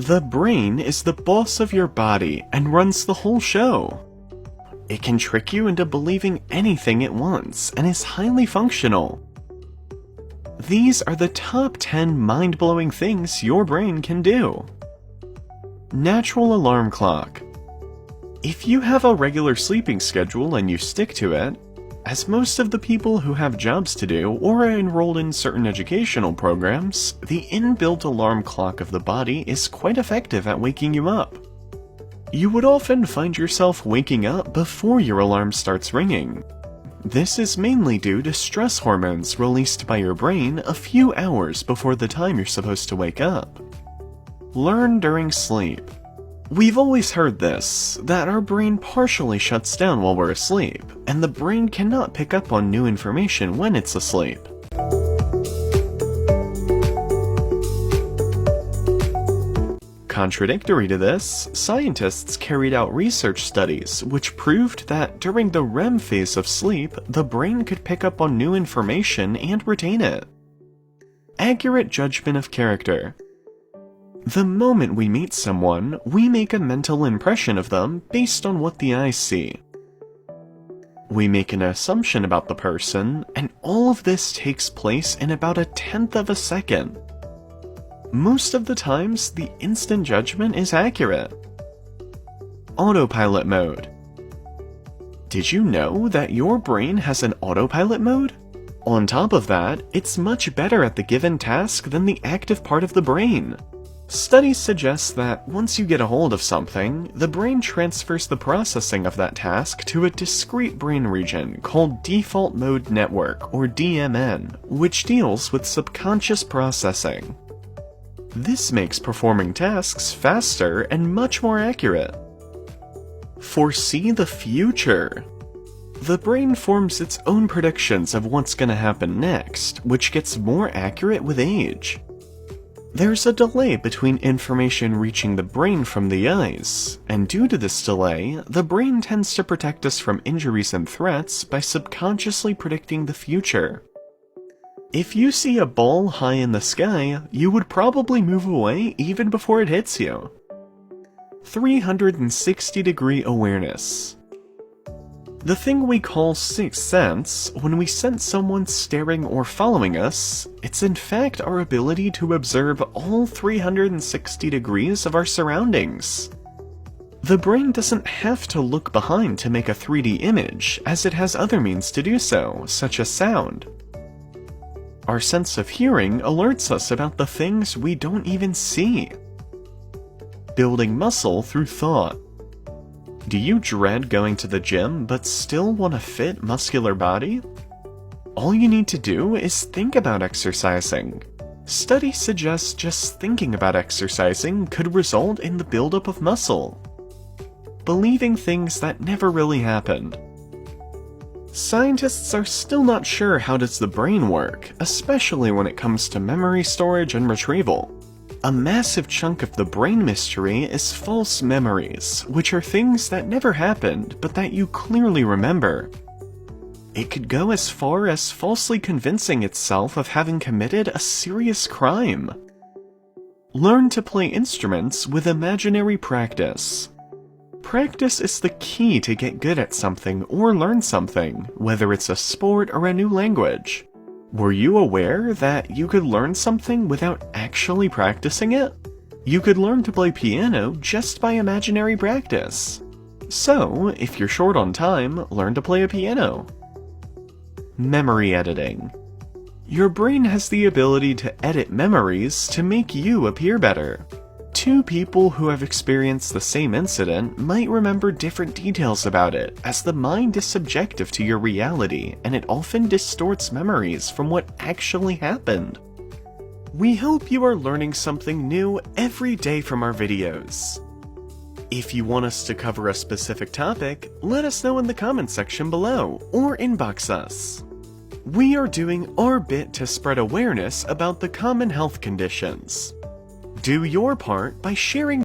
The brain is the boss of your body and runs the whole show. It can trick you into believing anything it wants and is highly functional. These are the top 10 mind-blowing things your brain can do. Natural alarm clock. If you have a regular sleeping schedule and you stick to it, as most of the people who have jobs to do or are enrolled in certain educational programs, the inbuilt alarm clock of the body is quite effective at waking you up. You would often find yourself waking up before your alarm starts ringing. This is mainly due to stress hormones released by your brain a few hours before the time you're supposed to wake up. Learn during sleep. We've always heard this, that our brain partially shuts down while we're asleep, and the brain cannot pick up on new information when it's asleep. Contradictory to this, scientists carried out research studies which proved that during the REM phase of sleep, the brain could pick up on new information and retain it. Accurate judgment of character. The moment we meet someone, we make a mental impression of them based on what the eyes see. We make an assumption about the person, and all of this takes place in about 1/10 of a second. Most of the times, the instant judgment is accurate. Autopilot mode. Did you know that your brain has an autopilot mode? On top of that, it's much better at the given task than the active part of the brain. Studies suggest that once you get a hold of something, the brain transfers the processing of that task to a discrete brain region called Default Mode Network, or DMN, which deals with subconscious processing. This makes performing tasks faster and much more accurate. Foresee the future. The brain forms its own predictions of what's going to happen next, which gets more accurate with age. There's a delay between information reaching the brain from the eyes, and due to this delay, the brain tends to protect us from injuries and threats by subconsciously predicting the future. If you see a ball high in the sky, you would probably move away even before it hits you. 360-degree awareness. The thing we call sixth sense, when we sense someone staring or following us, it's in fact our ability to observe all 360 degrees of our surroundings. The brain doesn't have to look behind to make a 3D image, as it has other means to do so, such as sound. Our sense of hearing alerts us about the things we don't even see. Building muscle through thought. Do you dread going to the gym but still want a fit, muscular body? All you need to do is think about exercising. Studies suggest just thinking about exercising could result in the buildup of muscle. Believing things that never really happened. Scientists are still not sure how does the brain work, especially when it comes to memory storage and retrieval. A massive chunk of the brain mystery is false memories, which are things that never happened but that you clearly remember. It could go as far as falsely convincing itself of having committed a serious crime. Learn to play instruments with imaginary practice. Practice is the key to get good at something or learn something, whether it's a sport or a new language. Were you aware that you could learn something without actually practicing it? You could learn to play piano just by imaginary practice. So, if you're short on time, learn to play a piano. Memory editing. Your brain has the ability to edit memories to make you appear better. Two people who have experienced the same incident might remember different details about it, as the mind is subjective to your reality, and it often distorts memories from what actually happened. We hope you are learning something new every day from our videos. If you want us to cover a specific topic, let us know in the comments section below, or inbox us. We are doing our bit to spread awareness about the common health conditions. Do your part by sharing